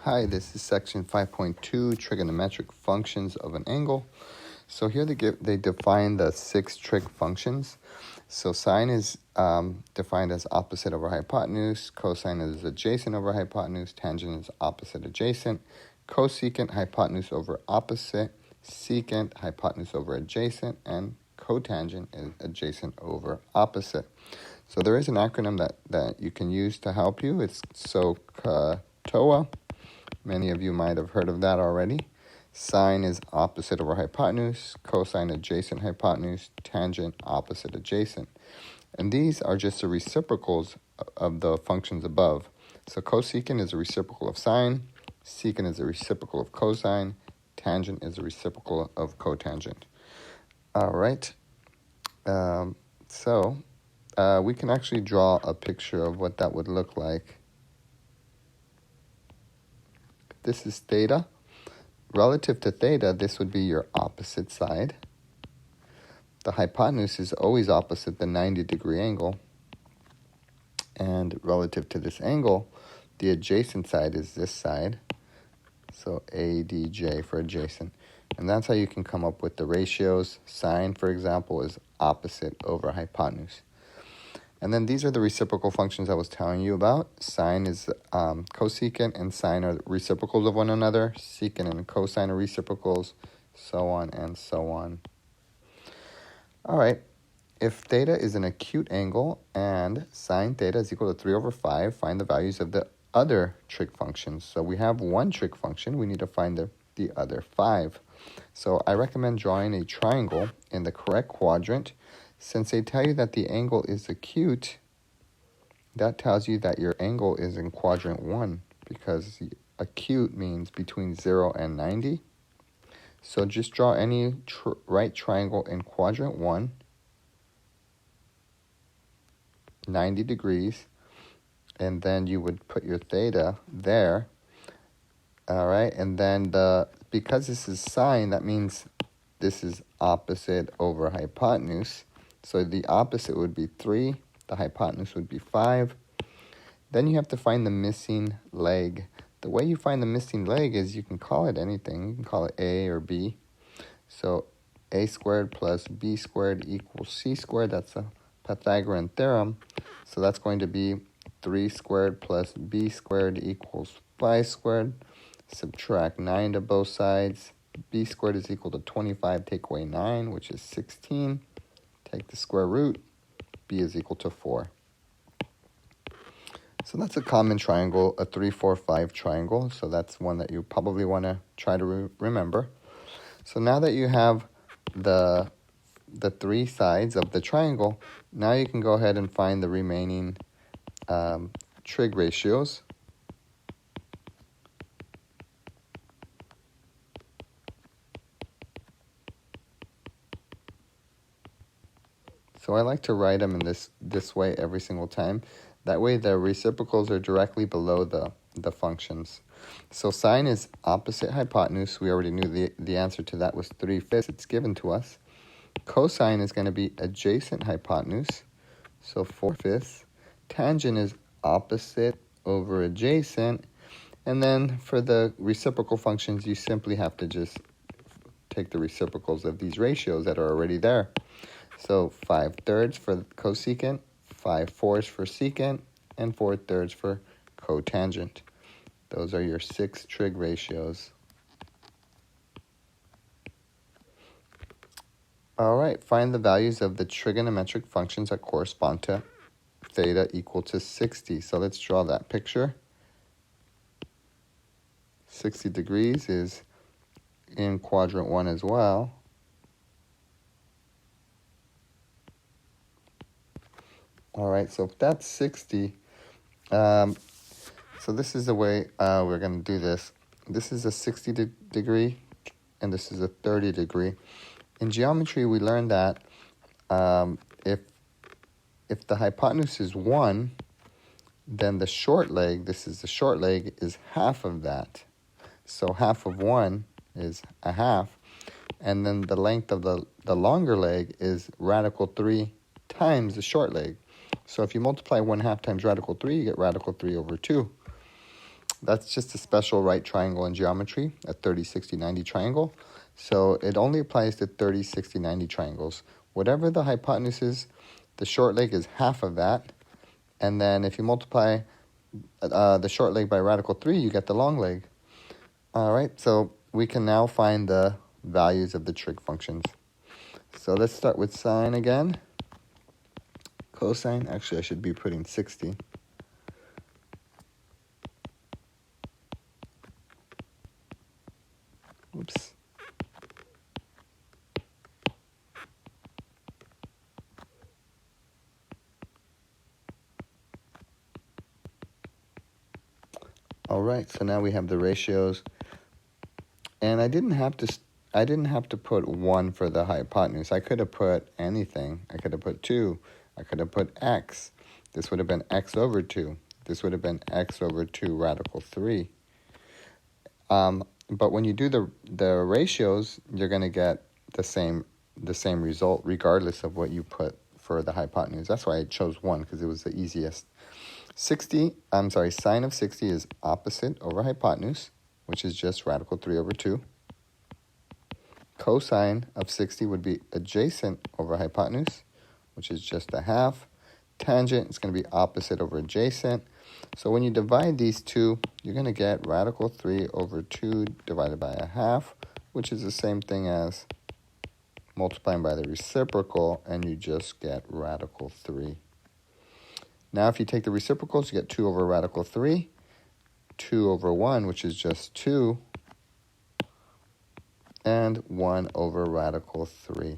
Hi, this is section 5.2, trigonometric functions of an angle. So here they define the 6 trig functions. So sine is defined as opposite over hypotenuse, cosine is adjacent over hypotenuse, tangent is opposite adjacent, cosecant hypotenuse over opposite, secant hypotenuse over adjacent, and cotangent is adjacent over opposite. So there is an acronym that you can use to help you. It's SOHCAHTOA. Many of you might have heard of that already. Sine is opposite over hypotenuse, cosine adjacent hypotenuse, tangent opposite adjacent. And these are just the reciprocals of the functions above. So cosecant is a reciprocal of sine, secant is a reciprocal of cosine, tangent is a reciprocal of cotangent. All right. We can actually draw a picture of what that would look like. This is theta. Relative to theta, this would be your opposite side. The hypotenuse is always opposite the 90-degree angle. And relative to this angle, the adjacent side is this side. So ADJ for adjacent. And that's how you can come up with the ratios. Sine, for example, is opposite over hypotenuse. And then these are the reciprocal functions I was telling you about. Sine is cosecant and sine are reciprocals of one another. Secant and cosine are reciprocals, so on and so on. All right, if theta is an acute angle and sine theta is equal to 3 over 5, find the values of the other trig functions. So we have one trig function. We need to find the other 5. So I recommend drawing a triangle in the correct quadrant. Since they tell you that the angle is acute, that tells you that your angle is in quadrant 1 because acute means between 0 and 90. So just draw any right triangle in quadrant 1, 90 degrees, and then you would put your theta there. All right, and then because this is sine, that means this is opposite over hypotenuse. So the opposite would be 3, the hypotenuse would be 5. Then you have to find the missing leg. The way you find the missing leg is you can call it anything. You can call it A or B. So A squared plus B squared equals C squared. That's a Pythagorean theorem. So that's going to be 3 squared plus B squared equals 5 squared. Subtract 9 to both sides. B squared is equal to 25. Take away 9, which is 16. Take the square root, b is equal to 4. So that's a common triangle, a 3, 4, 5 triangle. So that's one that you probably want to try to remember. So now that you have the 3 sides of the triangle, now you can go ahead and find the remaining trig ratios. So I like to write them in this way every single time. That way the reciprocals are directly below the functions. So sine is opposite hypotenuse. We already knew the answer to that was 3/5. It's given to us. Cosine is going to be adjacent hypotenuse. So 4/5. Tangent is opposite over adjacent. And then for the reciprocal functions, you simply have to just take the reciprocals of these ratios that are already there. So 5/3 for cosecant, 5/4 for secant, and 4/3 for cotangent. Those are your 6 trig ratios. All right, find the values of the trigonometric functions that correspond to theta equal to 60. So let's draw that picture. 60 degrees is in quadrant 1 as well. All right, so if that's 60, so this is the way we're going to do this. This is a 60 degree, and this is a 30 degree. In geometry, we learned that if the hypotenuse is 1, then the short leg, this is the short leg, is half of that. So half of 1 is a half, and then the length of the longer leg is radical 3 times the short leg. So if you multiply 1/2 times radical 3, you get radical 3 over 2. That's just a special right triangle in geometry, a 30, 60, 90 triangle. So it only applies to 30, 60, 90 triangles. Whatever the hypotenuse is, the short leg is half of that. And then if you multiply the short leg by radical 3, you get the long leg. All right, so we can now find the values of the trig functions. So let's start with sine again. Cosine, actually I should be putting 60. Oops. All right, so now we have the ratios, and I didn't have to put 1 for the hypotenuse. I could have put anything. I could have put 2. I could have put x. This would have been x over 2. This would have been x over 2 radical 3. But when you do the ratios, you're going to get the same result regardless of what you put for the hypotenuse. That's why I chose 1, because it was the easiest. Sine of 60 is opposite over hypotenuse, which is just radical 3 over 2. Cosine of 60 would be adjacent over hypotenuse, which is just a half. Tangent is going to be opposite over adjacent. So when you divide these two, you're going to get radical 3 over 2 divided by a half, which is the same thing as multiplying by the reciprocal, and you just get radical 3. Now if you take the reciprocals, you get 2 over radical 3, 2 over 1, which is just 2, and 1 over radical 3.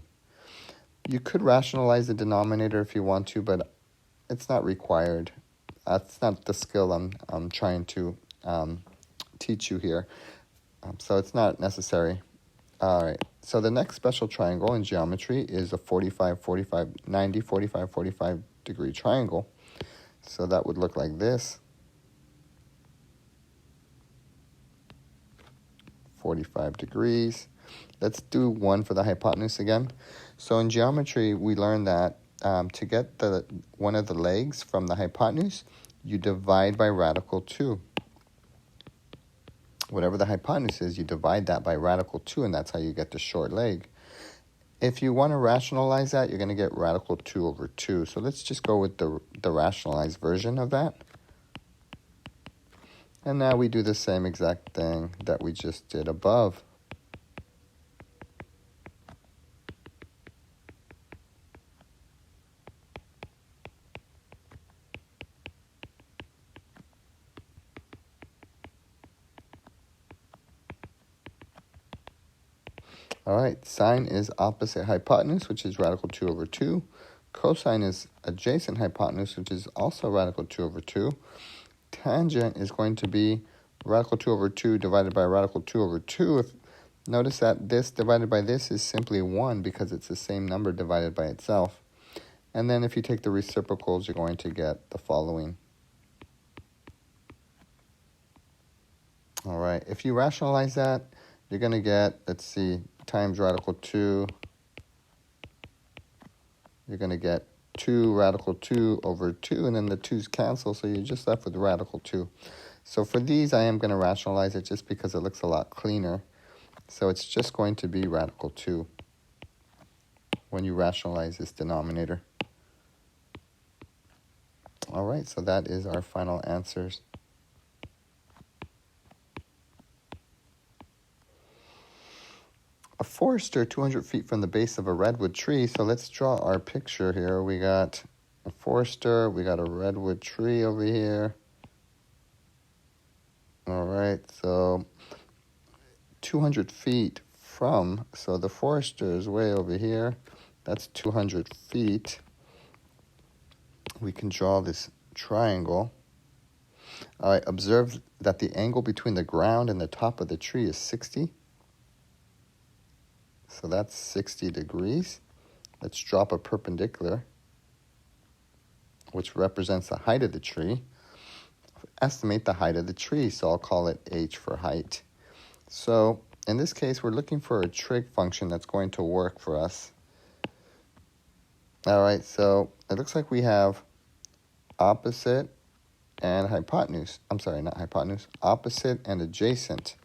You could rationalize the denominator if you want to, but it's not required. That's not the skill I'm trying to teach you here. So it's not necessary. All right. So the next special triangle in geometry is a 45, 45, 90, 45, 45 degree triangle. So that would look like this. 45 degrees. Let's do 1 for the hypotenuse again. So in geometry, we learned that to get one of the legs from the hypotenuse, you divide by radical 2. Whatever the hypotenuse is, you divide that by radical 2, and that's how you get the short leg. If you want to rationalize that, you're going to get radical 2 over 2. So let's just go with the rationalized version of that. And now we do the same exact thing that we just did above. All right, sine is opposite hypotenuse, which is radical 2 over 2. Cosine is adjacent hypotenuse, which is also radical 2 over 2. Tangent is going to be radical 2 over 2 divided by radical 2 over 2. Notice that this divided by this is simply 1 because it's the same number divided by itself. And then if you take the reciprocals, you're going to get the following. All right, if you rationalize that, you're going to get, let's see, times radical 2. You're going to get 2 radical 2 over 2, and then the 2's cancel, so you're just left with radical 2. So for these, I am going to rationalize it just because it looks a lot cleaner. So it's just going to be radical 2 when you rationalize this denominator. All right, so that is our final answers. A forester 200 feet from the base of a redwood tree. So let's draw our picture here. We got a forester, we got a redwood tree over here. All right, so 200 feet from, so the forester is way over here. That's 200 feet. We can draw this triangle. All right, observe that the angle between the ground and the top of the tree is 60. So that's 60 degrees. Let's drop a perpendicular, which represents the height of the tree. Estimate the height of the tree, so I'll call it h for height. So in this case, we're looking for a trig function that's going to work for us. All right, so it looks like we have opposite and hypotenuse. I'm sorry, not hypotenuse. Opposite and adjacent.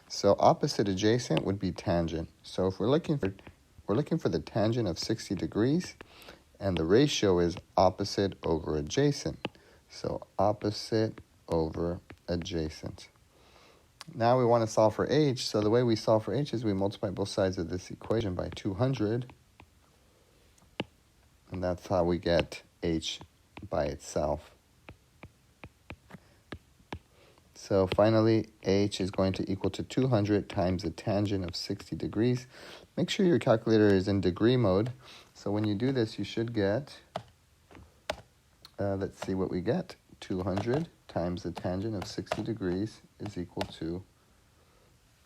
So opposite adjacent would be tangent. So if we're looking for the tangent of 60 degrees, and the ratio is opposite over adjacent. So opposite over adjacent. Now we want to solve for h. So the way we solve for h is we multiply both sides of this equation by 200. And that's how we get h by itself. So finally, h is going to equal to 200 times the tangent of 60 degrees. Make sure your calculator is in degree mode. So when you do this, you should get, let's see what we get. 200 times the tangent of 60 degrees is equal to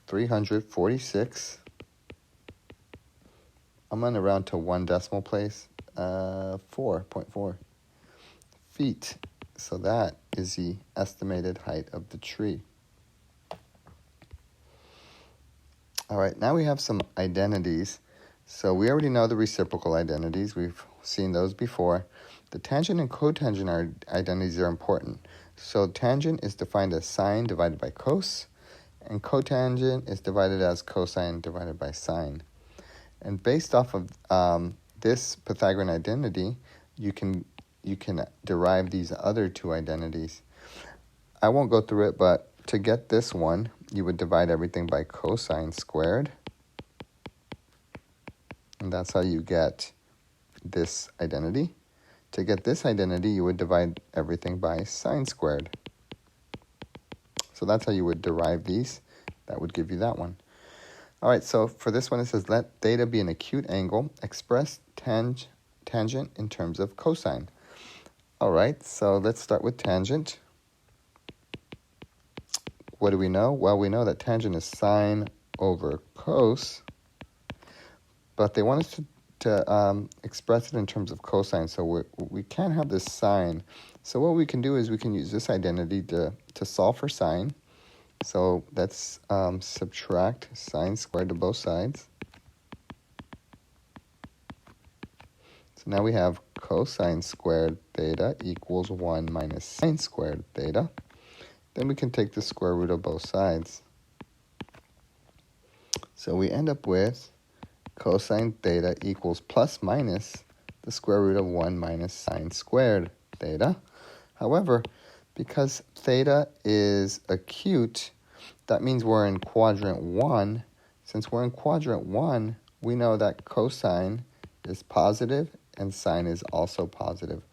346. I'm going to round to one decimal place, 4.4 feet. So that is the estimated height of the tree. All right, now we have some identities. So we already know the reciprocal identities. We've seen those before. The tangent and cotangent identities are important. So tangent is defined as sine divided by cos, and cotangent is divided as cosine divided by sine. And based off of this Pythagorean identity, you can derive these other two identities. I won't go through it, but to get this one, you would divide everything by cosine squared. And that's how you get this identity. To get this identity, you would divide everything by sine squared. So that's how you would derive these. That would give you that one. All right, so for this one, it says, let theta be an acute angle. Express tangent in terms of cosine. All right, so let's start with tangent. What do we know? Well, we know that tangent is sine over cos, but they want us to express it in terms of cosine, so we can't have this sine. So what we can do is we can use this identity to solve for sine. So let's subtract sine squared to both sides. So now we have cosine squared theta equals 1 minus sine squared theta. Then we can take the square root of both sides. So we end up with cosine theta equals plus minus the square root of 1 minus sine squared theta. However, because theta is acute, that means we're in quadrant 1. Since we're in quadrant 1, we know that cosine is positive and sine is also positive.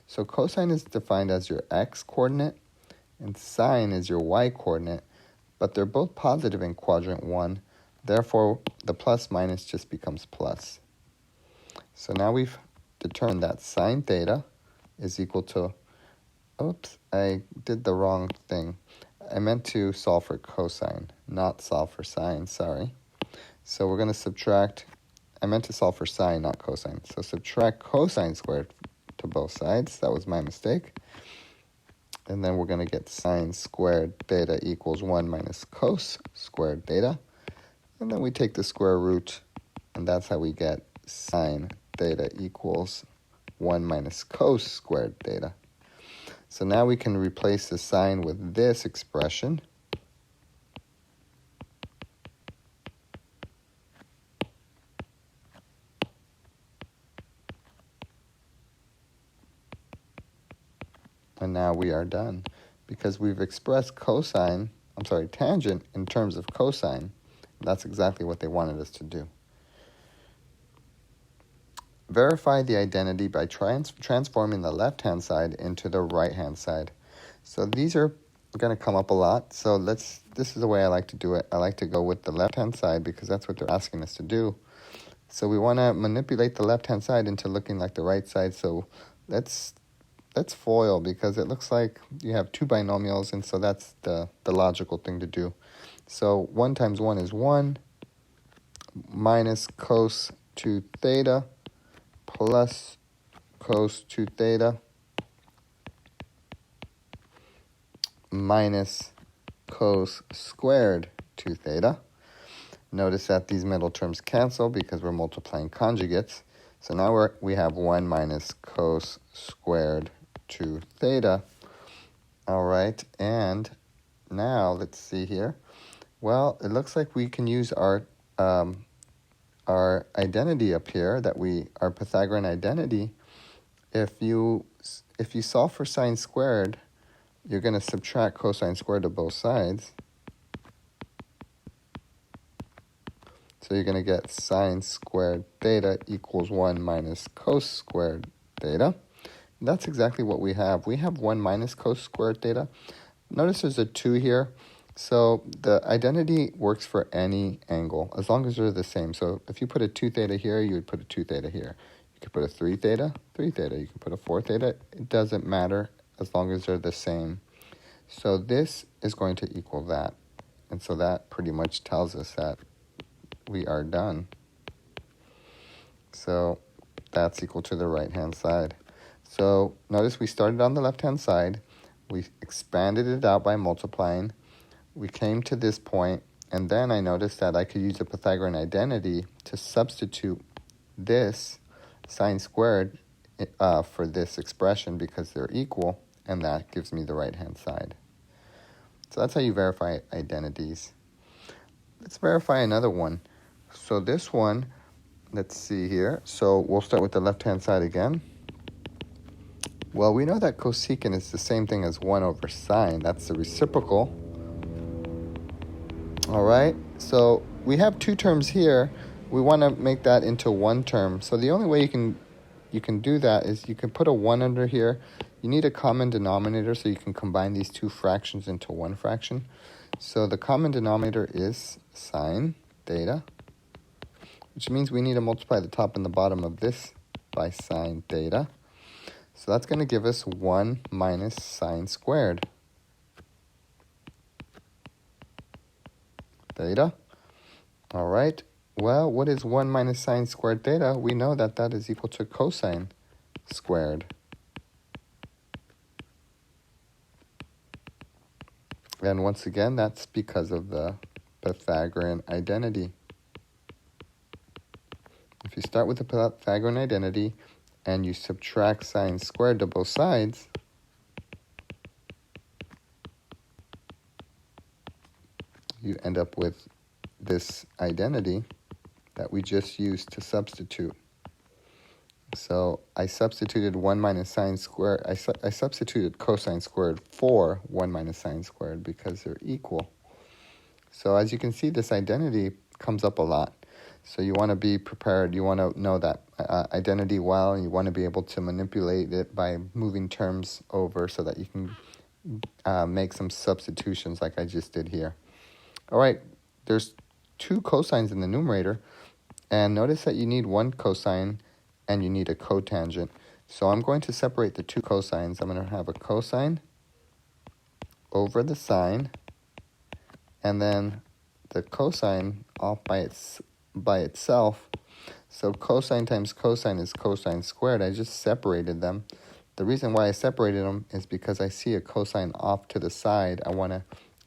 So cosine is defined as your x-coordinate and sine is your y-coordinate, but they're both positive in quadrant 1. Therefore, the plus minus just becomes plus. So now we've determined that sine theta is equal to, oops, I did the wrong thing. I meant to solve for cosine, not solve for sine, sorry. So we're going to subtract, I meant to solve for sine, not cosine. So subtract cosine squared to both sides. That was my mistake. And then we're going to get sine squared theta equals 1 minus cos squared theta. And then we take the square root, and that's how we get sine theta equals 1 minus cos squared theta. So now we can replace the sine with this expression. And now we are done. Because we've expressed tangent in terms of cosine. That's exactly what they wanted us to do. Verify the identity by transforming the left-hand side into the right-hand side. So these are going to come up a lot. So this is the way I like to do it. I like to go with the left-hand side because that's what they're asking us to do. So we want to manipulate the left-hand side into looking like the right side. So let's FOIL because it looks like you have two binomials, and so that's the logical thing to do. So 1 times 1 is 1 minus cos 2 theta plus cos 2 theta minus cos squared 2 theta. Notice that these middle terms cancel because we're multiplying conjugates. So now we have 1 minus cos squared 2 theta All right, and now let's see here. Well, it looks like we can use our identity up here, our Pythagorean identity. If you solve for sine squared, you're going to subtract cosine squared to both sides. So you're going to get sine squared theta equals 1 minus cos squared theta. And that's exactly what we have. We have 1 minus cos squared theta. Notice there's a 2 here. So the identity works for any angle, as long as they're the same. So if you put a 2 theta here, you would put a 2 theta here. You could put a 3 theta, 3 theta. You can put a 4 theta. It doesn't matter as long as they're the same. So this is going to equal that. And so that pretty much tells us that we are done. So that's equal to the right-hand side. So notice we started on the left-hand side. We expanded it out by multiplying. We came to this point, and then I noticed that I could use a Pythagorean identity to substitute this sine squared for this expression because they're equal, and that gives me the right-hand side. So that's how you verify identities. Let's verify another one. So this one, let's see here. So we'll start with the left-hand side again. Well, we know that cosecant is the same thing as 1 over sine. That's the reciprocal. All right, so we have 2 terms here. We want to make that into 1 term. So the only way you can do that is you can put a 1 under here. You need a common denominator so you can combine these 2 fractions into 1 fraction. So the common denominator is sine theta, which means we need to multiply the top and the bottom of this by sine theta. So that's going to give us 1 minus sine squared theta. All right. Well, what is 1 minus sine squared theta? We know that that is equal to cosine squared. And once again, that's because of the Pythagorean identity. If you start with the Pythagorean identity and you subtract sine squared to both sides, you end up with this identity that we just used to substitute. So I substituted 1 minus sine squared. I substituted cosine squared for 1 minus sine squared because they're equal. So as you can see, this identity comes up a lot. So you want to be prepared. You want to know that identity well, and you want to be able to manipulate it by moving terms over so that you can make some substitutions like I just did here. All right, there's 2 cosines in the numerator, and notice that you need 1 cosine and you need a cotangent. So I'm going to separate the 2 cosines. I'm going to have a cosine over the sine, and then the cosine off by itself. So cosine times cosine is cosine squared. I just separated them. The reason why I separated them is because I see a cosine off to the side. I want to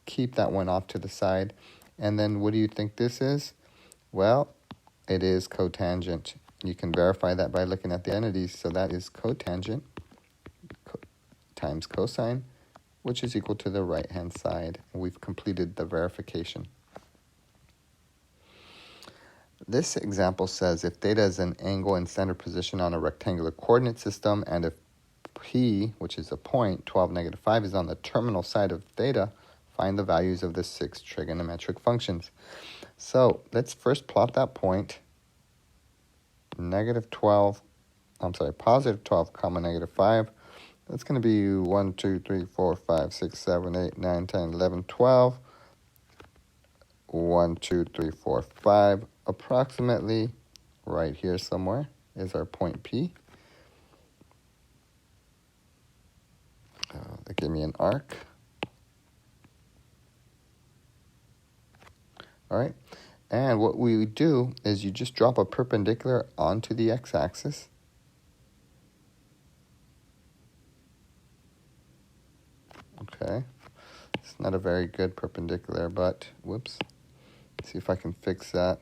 keep that one off to the side. And then what do you think this is? Well, it is cotangent. You can verify that by looking at the entities. So that is cotangent times cosine, which is equal to the right-hand side. We've completed the verification. This example says if theta is an angle in standard position on a rectangular coordinate system, and if P, which is a point, 12, negative 5, is on the terminal side of theta, find the values of the 6 trigonometric functions. So let's first plot that point. Positive 12, comma, negative 5. That's going to be 1, 2, 3, 4, 5, 6, 7, 8, 9, 10, 11, 12. 1, 2, 3, 4, 5. Approximately right here somewhere is our point P. They give me an arc. All right. And what we do is you just drop a perpendicular onto the x-axis. Okay. It's not a very good perpendicular, but whoops. Let's see if I can fix that.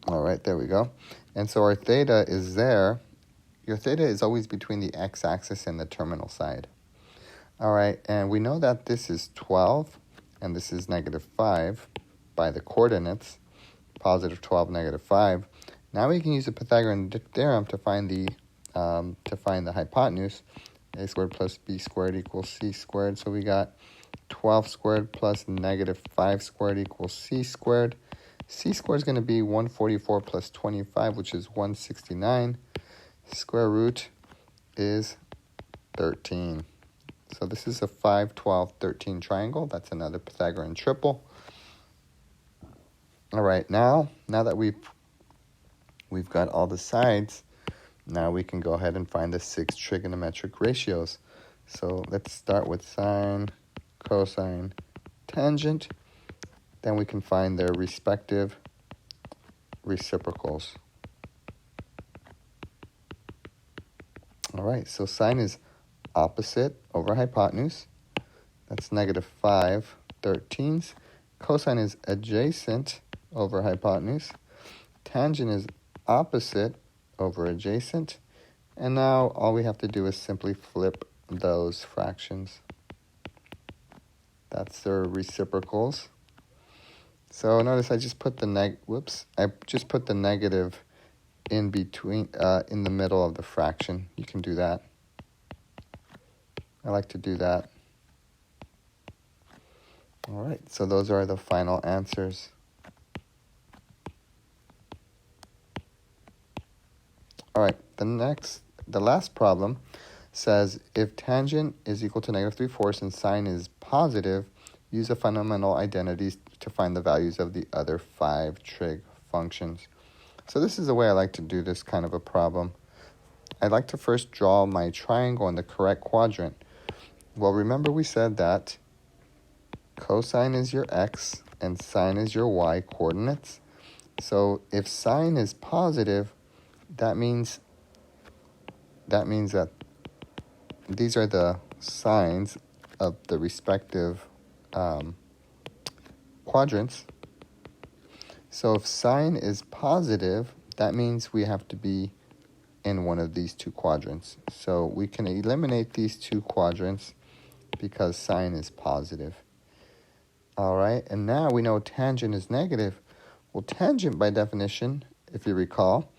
All right, there we go. And so our theta is there. Your theta is always between the x-axis and the terminal side. All right, and we know that this is 12 and this is -5 by the coordinates, positive 12, -5. Now we can use the Pythagorean theorem to find the hypotenuse. A squared plus b squared equals c squared. So we got 12 squared plus -5 squared equals c squared. C squared is going to be 144 plus 25, which is 169. Square root is 13. So this is a 5, 12, 13 triangle. That's another Pythagorean triple. All right, now that we've got all the sides, now we can go ahead and find the 6 trigonometric ratios. So let's start with sine, cosine, tangent. Then we can find their respective reciprocals. All right, so sine is opposite over hypotenuse. That's -5 13ths. Cosine is adjacent over hypotenuse. Tangent is opposite over adjacent. And now all we have to do is simply flip those fractions. That's their reciprocals. So notice I just put the negative in between, in the middle of the fraction. You can do that. I like to do that. All right, so those are the final answers. All right, the last problem says if tangent is equal to -3/4 and sine is positive, use the fundamental identities to find the values of the other 5 trig functions. So this is the way I like to do this kind of a problem. I'd like to first draw my triangle in the correct quadrant. Well, remember we said that cosine is your x and sine is your y coordinates. So if sine is positive, that means that these are the signs of the respective quadrants. So if sine is positive, that means we have to be in one of these 2 quadrants. So we can eliminate these 2 quadrants because sine is positive. All right, and now we know tangent is negative. Well, tangent by definition, if you recall,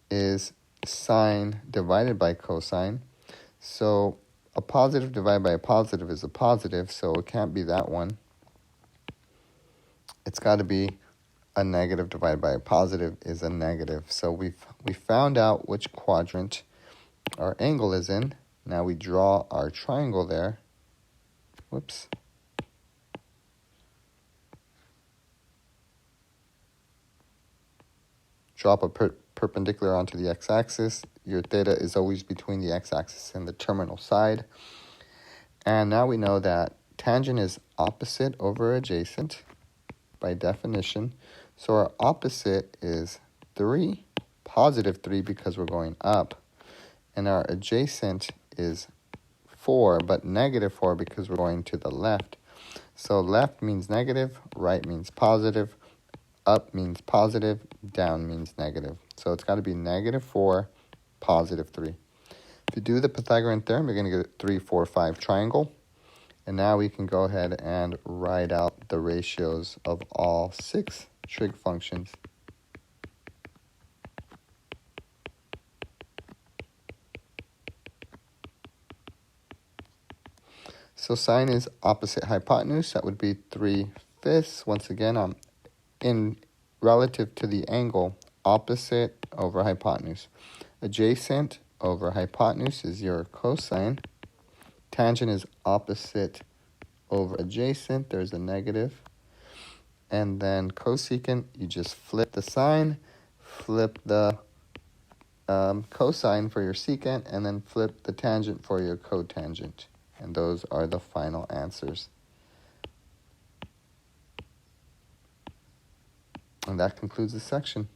is sine divided by cosine. So a positive divided by a positive is a positive, so it can't be that one. It's got to be a negative divided by a positive is a negative. So we found out which quadrant our angle is in. Now we draw our triangle there. Whoops. Drop a perpendicular onto the x-axis. Your theta is always between the x-axis and the terminal side. And now we know that tangent is opposite over adjacent by definition. So our opposite is 3, positive 3 because we're going up. And our adjacent is 4, but -4 because we're going to the left. So left means negative, right means positive, up means positive, down means negative. So it's got to be -4, positive 3. If you do the Pythagorean theorem, you're going to get a 3, 4, 5 triangle. And now we can go ahead and write out the ratios of all 6 trig functions. So sine is opposite hypotenuse. That would be 3/5. Once again, I'm in relative to the angle, opposite over hypotenuse. Adjacent over hypotenuse is your cosine. Tangent is opposite over adjacent. There's a negative. And then cosecant, you just flip the sign, flip the cosine for your secant, and then flip the tangent for your cotangent. And those are the final answers. And that concludes the section.